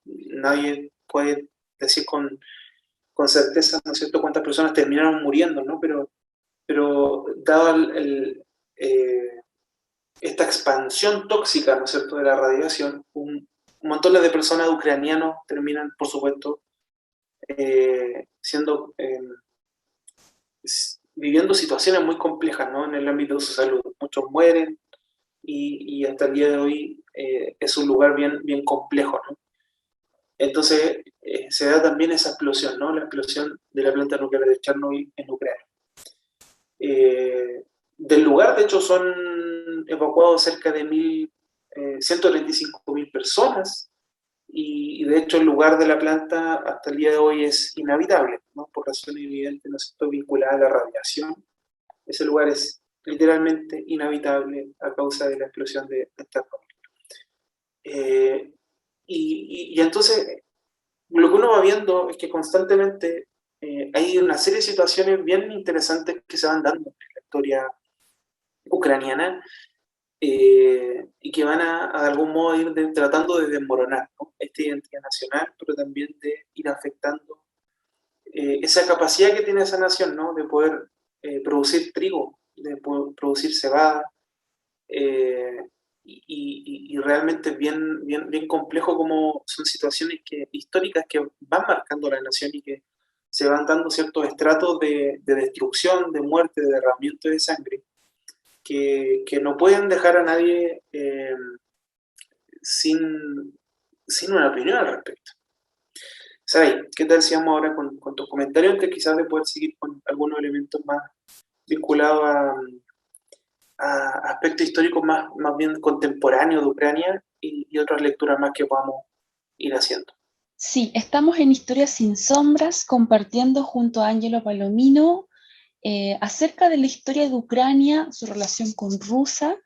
nadie puede decir con certeza, ¿no es cierto?, cuántas personas terminaron muriendo, ¿no? Pero dado esta expansión tóxica, ¿no es cierto?, de la radiación, un montón de personas ucranianos terminan, por supuesto, viviendo situaciones muy complejas, ¿no?, en el ámbito de su salud. Muchos mueren y hasta el día de hoy es un lugar bien complejo, ¿no? Entonces se da también esa explosión, ¿no?, la explosión de la planta nuclear de Chernobyl en Ucrania. Del lugar, de hecho, son evacuados cerca de 135.000 personas, y de hecho el lugar de la planta hasta el día de hoy es inhabitable, ¿no?, por razones evidentes, ¿no es cierto?, vinculadas a la radiación. Ese lugar es literalmente inhabitable a causa de la explosión de Chernobyl. Y entonces lo que uno va viendo es que constantemente hay una serie de situaciones bien interesantes que se van dando en la historia ucraniana, y que van a de algún modo ir tratando de desmoronar, ¿no?, esta identidad nacional, pero también de ir afectando esa capacidad que tiene esa nación, ¿no?, de poder producir trigo, de poder producir cebada, y realmente bien complejo, como son situaciones históricas que van marcando la nación y que se van dando ciertos estratos de destrucción, de muerte, de derramamiento de sangre, que no pueden dejar a nadie sin una opinión al respecto. Saray, ¿qué tal si vamos ahora con tus comentarios, antes quizás de poder seguir con algunos elementos más vinculados a aspectos históricos más bien contemporáneos de Ucrania, y otras lecturas más que podamos ir haciendo? Sí, estamos en Historias sin Sombras, compartiendo junto a Ángelo Palomino acerca de la historia de Ucrania, su relación con Rusia,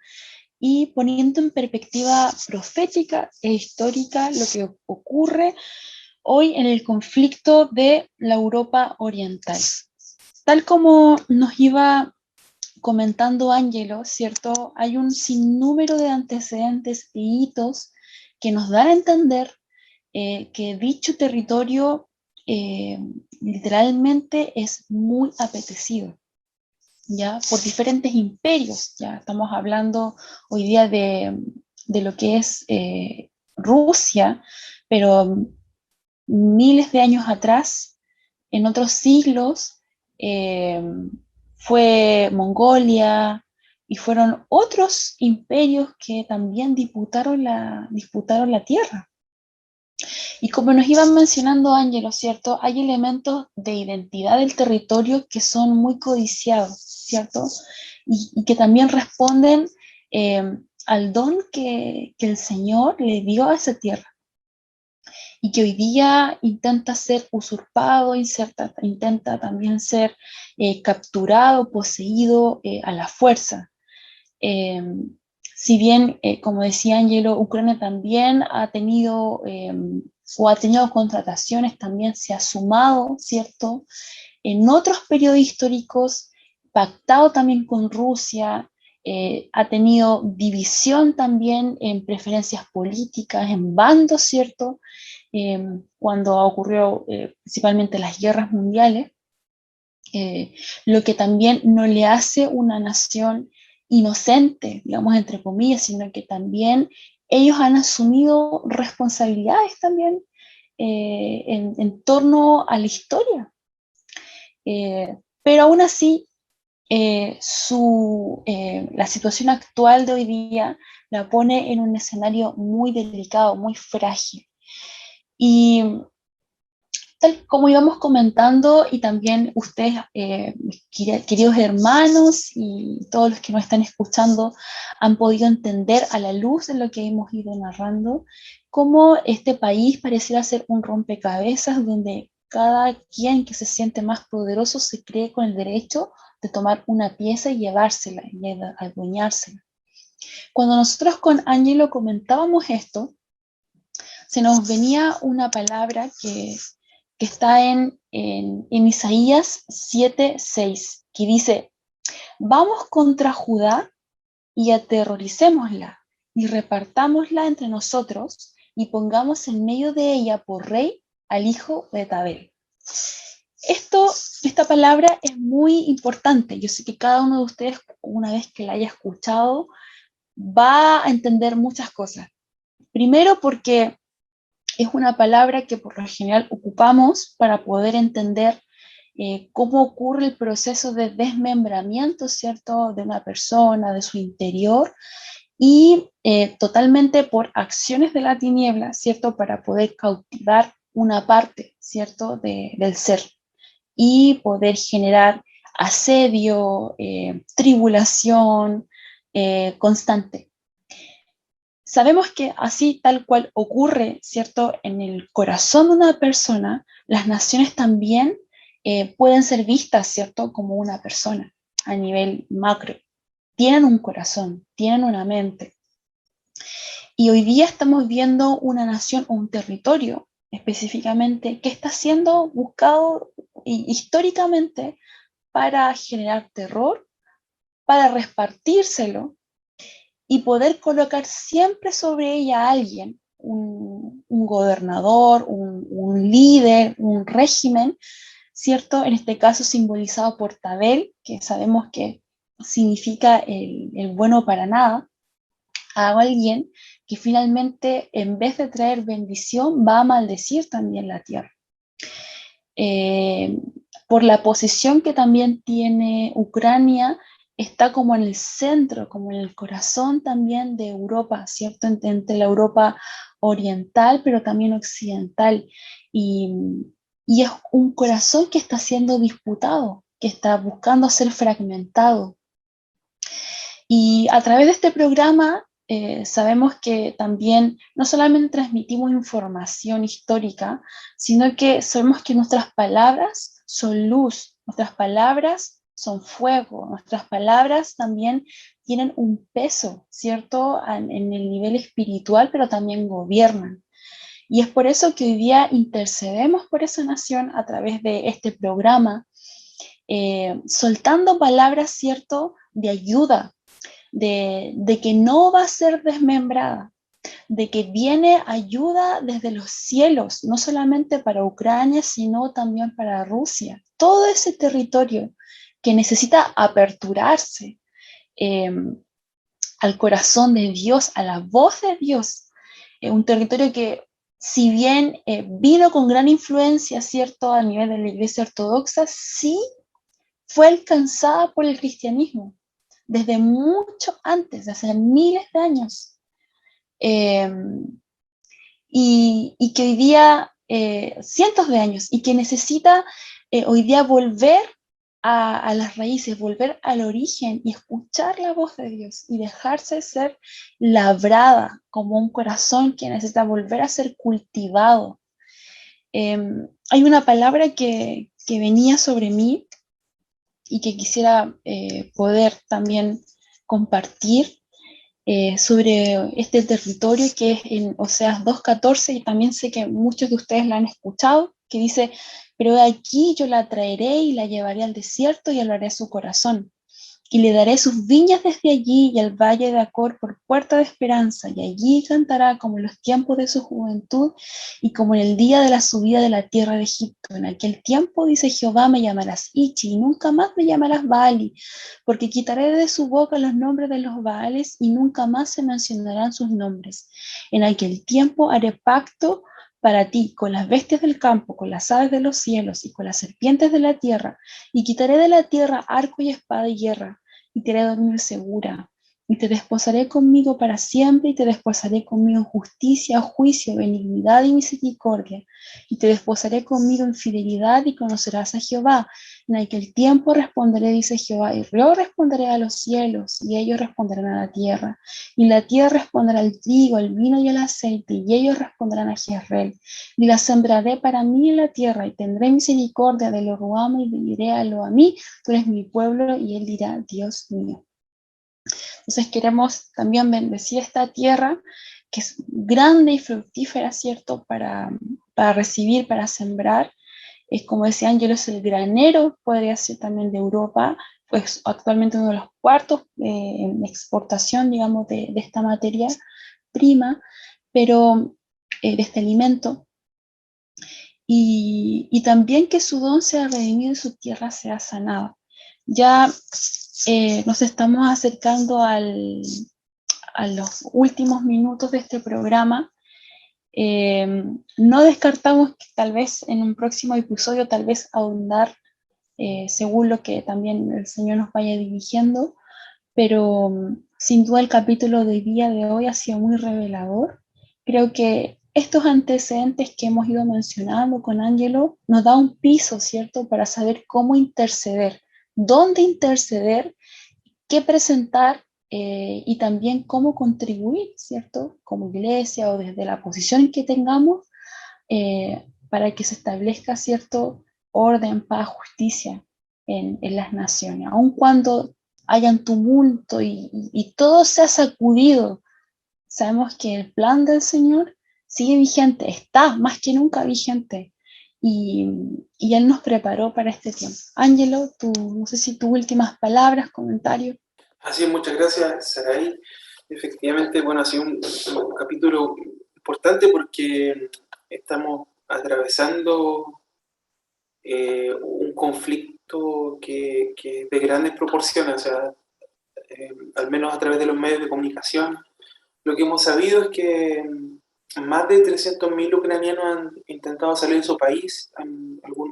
y poniendo en perspectiva profética e histórica lo que ocurre hoy en el conflicto de la Europa Oriental. Tal como nos iba comentando Ángelo, ¿cierto?, hay un sinnúmero de antecedentes y hitos que nos dan a entender que dicho territorio literalmente es muy apetecido, ¿ya?, por diferentes imperios. Ya estamos hablando hoy día de lo que es Rusia, pero miles de años atrás, en otros siglos, fue Mongolia y fueron otros imperios que también disputaron la tierra. Y como nos iban mencionando, Ángelo, ¿cierto? Hay elementos de identidad del territorio que son muy codiciados, ¿cierto? Y que también responden al don que el Señor le dio a esa tierra. Y que hoy día intenta ser usurpado, intenta también ser capturado, poseído a la fuerza. Si bien, como decía Ángelo, Ucrania también ha tenido contrataciones, también se ha sumado, ¿cierto? En otros periodos históricos, pactado también con Rusia, ha tenido división también en preferencias políticas, en bandos, ¿cierto? Cuando ocurrió principalmente las guerras mundiales, lo que también no le hace una nación inocente, digamos entre comillas, sino que también ellos han asumido responsabilidades también en torno a la historia. Pero aún así, la situación actual de hoy día la pone en un escenario muy delicado, muy frágil. Y tal como íbamos comentando, y también ustedes, queridos hermanos y todos los que nos están escuchando, han podido entender a la luz de lo que hemos ido narrando, cómo este país pareciera ser un rompecabezas donde cada quien que se siente más poderoso se cree con el derecho de tomar una pieza y llevársela, y adueñársela. Cuando nosotros con Ángelo comentábamos esto, se nos venía una palabra que está en Isaías 7:6, que dice: vamos contra Judá y aterroricémosla, y repartámosla entre nosotros, y pongamos en medio de ella por rey al hijo de Tabel. Esta palabra es muy importante. Yo sé que cada uno de ustedes, una vez que la haya escuchado, va a entender muchas cosas. Primero porque es una palabra que por lo general ocupamos para poder entender cómo ocurre el proceso de desmembramiento, ¿cierto?, de una persona, de su interior, y totalmente por acciones de la tiniebla, ¿cierto?, para poder cautivar una parte, ¿cierto?, del ser y poder generar asedio, tribulación constante. Sabemos que así tal cual ocurre, ¿cierto?, en el corazón de una persona, las naciones también pueden ser vistas, ¿cierto?, como una persona a nivel macro. Tienen un corazón, tienen una mente. Y hoy día estamos viendo una nación o un territorio específicamente que está siendo buscado históricamente para generar terror, para repartírselo y poder colocar siempre sobre ella a alguien, un gobernador, un líder, un régimen, ¿cierto? En este caso simbolizado por Tabel, que sabemos que significa el bueno para nada, a alguien que finalmente, en vez de traer bendición, va a maldecir también la tierra. Por la posición que también tiene Ucrania, está como en el centro, como en el corazón también de Europa, ¿cierto? Entre la Europa oriental, pero también occidental. Y es un corazón que está siendo disputado, que está buscando ser fragmentado. Y a través de este programa sabemos que también no solamente transmitimos información histórica, sino que sabemos que nuestras palabras son luz, nuestras palabras son fuego, nuestras palabras también tienen un peso, ¿cierto?, en el nivel espiritual, pero también gobiernan. Y es por eso que hoy día intercedemos por esa nación a través de este programa, soltando palabras, ¿cierto?, de ayuda, de que no va a ser desmembrada, de que viene ayuda desde los cielos, no solamente para Ucrania, sino también para Rusia. Todo ese territorio que necesita aperturarse al corazón de Dios, a la voz de Dios, un territorio que, si bien vino con gran influencia, ¿cierto?, a nivel de la Iglesia Ortodoxa, sí fue alcanzada por el cristianismo desde mucho antes, hace miles de años. Y que hoy día, cientos de años, y que necesita hoy día volver a las raíces, volver al origen y escuchar la voz de Dios y dejarse ser labrada como un corazón que necesita volver a ser cultivado. Hay una palabra que venía sobre mí y que quisiera poder también compartir sobre este territorio que es en Oseas 2:14, y también sé que muchos de ustedes la han escuchado, que dice: pero de aquí yo la traeré y la llevaré al desierto y hablaré a su corazón. Y le daré sus viñas desde allí y el valle de Acor por puerta de esperanza, y allí cantará como en los tiempos de su juventud y como en el día de la subida de la tierra de Egipto. En aquel tiempo, dice Jehová, me llamarás Ichi, y nunca más me llamarás Baali, porque quitaré de su boca los nombres de los Baales y nunca más se mencionarán sus nombres. En aquel tiempo haré pacto para ti con las bestias del campo, con las aves de los cielos y con las serpientes de la tierra, y quitaré de la tierra arco y espada y guerra, y te haré dormir segura, y te desposaré conmigo para siempre, y te desposaré conmigo en justicia, juicio, benignidad y misericordia, y te desposaré conmigo en fidelidad, y conocerás a Jehová. En aquel tiempo responderé, dice Jehová, y yo responderé a los cielos, y ellos responderán a la tierra, y la tierra responderá al trigo, al vino y al aceite, y ellos responderán a Jezreel. Y la sembraré para mí en la tierra, y tendré misericordia de lo ruamo, y diré a lo a mí, tú eres mi pueblo, y él dirá, Dios mío. Entonces queremos también bendecir esta tierra, que es grande y fructífera, ¿cierto?, para recibir, para sembrar. Es como decía Ángelo, es el granero, podría ser también de Europa, pues actualmente uno de los cuartos en exportación, digamos, de esta materia prima, pero de este alimento. Y también que su don sea redimido y su tierra sea sanada. Ya nos estamos acercando a los últimos minutos de este programa. No descartamos que tal vez en un próximo episodio, tal vez ahondar según lo que también el Señor nos vaya dirigiendo, pero sin duda el capítulo del día de hoy ha sido muy revelador. Creo que estos antecedentes que hemos ido mencionando con Ángelo nos da un piso, ¿cierto?, para saber cómo interceder, dónde interceder, qué presentar y también cómo contribuir, ¿cierto?, como iglesia o desde la posición que tengamos para que se establezca cierto orden, paz, justicia en las naciones. Aun cuando hayan tumulto y todo se ha sacudido, sabemos que el plan del Señor sigue vigente, está más que nunca vigente, y Él nos preparó para este tiempo. Ángelo, no sé si tus últimas palabras, comentarios. Así es, muchas gracias, Sarai. Efectivamente, bueno, ha sido un capítulo importante porque estamos atravesando un conflicto que es de grandes proporciones, o sea, al menos a través de los medios de comunicación. Lo que hemos sabido es que más de 300.000 ucranianos han intentado salir de su país,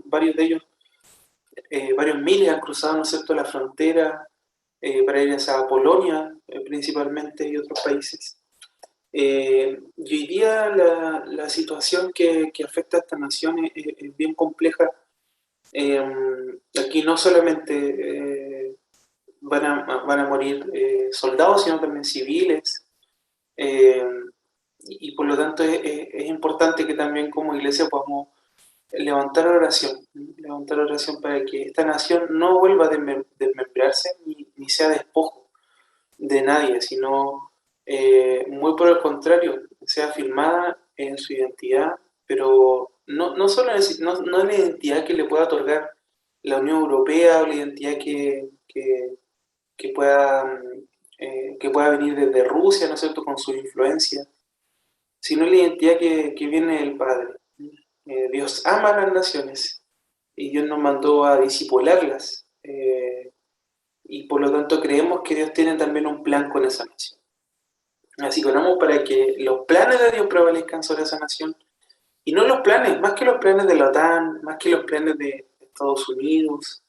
varios de ellos, varios miles han cruzado, ¿no es cierto?, la frontera para ir hacia Polonia principalmente y otros países. Y hoy día la situación que afecta a esta nación es bien compleja. Aquí no solamente van a morir soldados, sino también civiles. Y por lo tanto es importante que también como iglesia podamos levantar oración para que esta nación no vuelva a desmembrarse ni sea despojo de nadie, sino muy por el contrario, sea afirmada en su identidad, pero no solo no en la identidad que le pueda otorgar la Unión Europea o la identidad que pueda venir desde Rusia, ¿no es cierto?, con su influencia, sino la identidad que viene del Padre. Dios ama a las naciones y Dios nos mandó a discipularlas, y por lo tanto creemos que Dios tiene también un plan con esa nación. Así que oramos para que los planes de Dios prevalezcan sobre esa nación, y no los planes, más que los planes de la OTAN, más que los planes de Estados Unidos,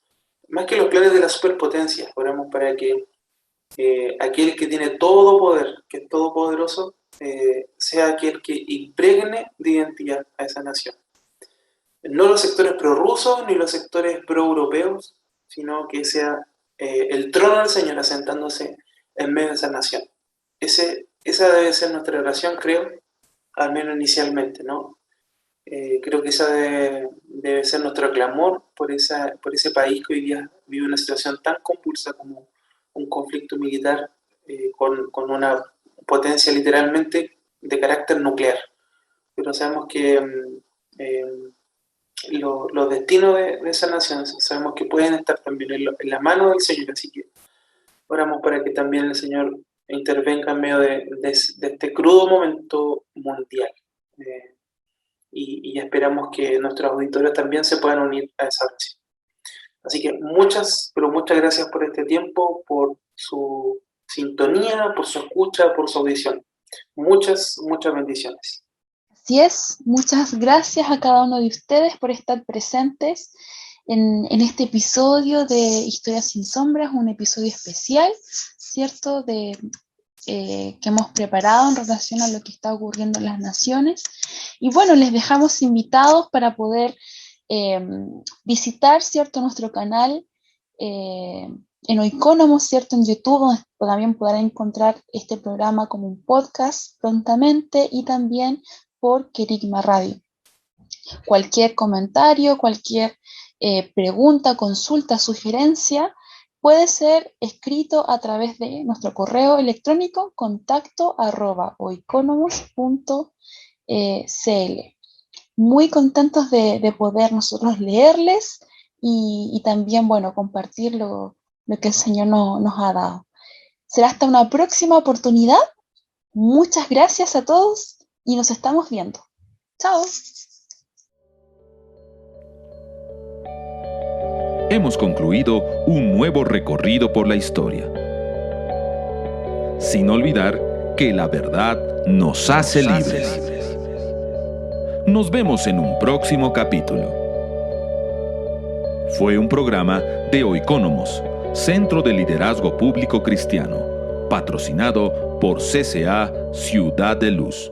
más que los planes de la superpotencia. Oramos para que aquel que tiene todo poder, que es todopoderoso, sea aquel que impregne de identidad a esa nación. No los sectores prorrusos ni los sectores proeuropeos, sino que sea el trono del Señor asentándose en medio de esa nación. Esa debe ser nuestra oración, creo, al menos inicialmente, ¿no? Creo que esa debe ser nuestro clamor por ese país que hoy día vive una situación tan convulsa como un conflicto militar con una potencia literalmente de carácter nuclear. Pero sabemos que los destinos de esa nación sabemos que pueden estar también en la mano del Señor, así que oramos para que también el Señor intervenga en medio de este crudo momento mundial. Y esperamos que nuestros auditores también se puedan unir a esa oración. Así que muchas gracias por este tiempo, por su sintonía, por su escucha, por su audición. Muchas bendiciones. Así es, muchas gracias a cada uno de ustedes por estar presentes en este episodio de Historias sin Sombras, un episodio especial, ¿cierto?, que hemos preparado en relación a lo que está ocurriendo en las naciones. Y bueno, les dejamos invitados para poder visitar, ¿cierto?, nuestro canal en Oikonomos, ¿cierto?, en YouTube, donde también podrán encontrar este programa como un podcast prontamente, y también por Querigma Radio. Cualquier comentario, cualquier pregunta, consulta, sugerencia, puede ser escrito a través de nuestro correo electrónico contacto@oikonomos.cl. Muy contentos de poder nosotros leerles y también, bueno, compartir lo que el Señor nos ha dado. Será hasta una próxima oportunidad. Muchas gracias a todos y nos estamos viendo. ¡Chao! Hemos concluido un nuevo recorrido por la historia. Sin olvidar que la verdad nos hace libres. Nos vemos en un próximo capítulo. Fue un programa de Oikonomos, Centro de Liderazgo Público Cristiano, patrocinado por CCA Ciudad de Luz.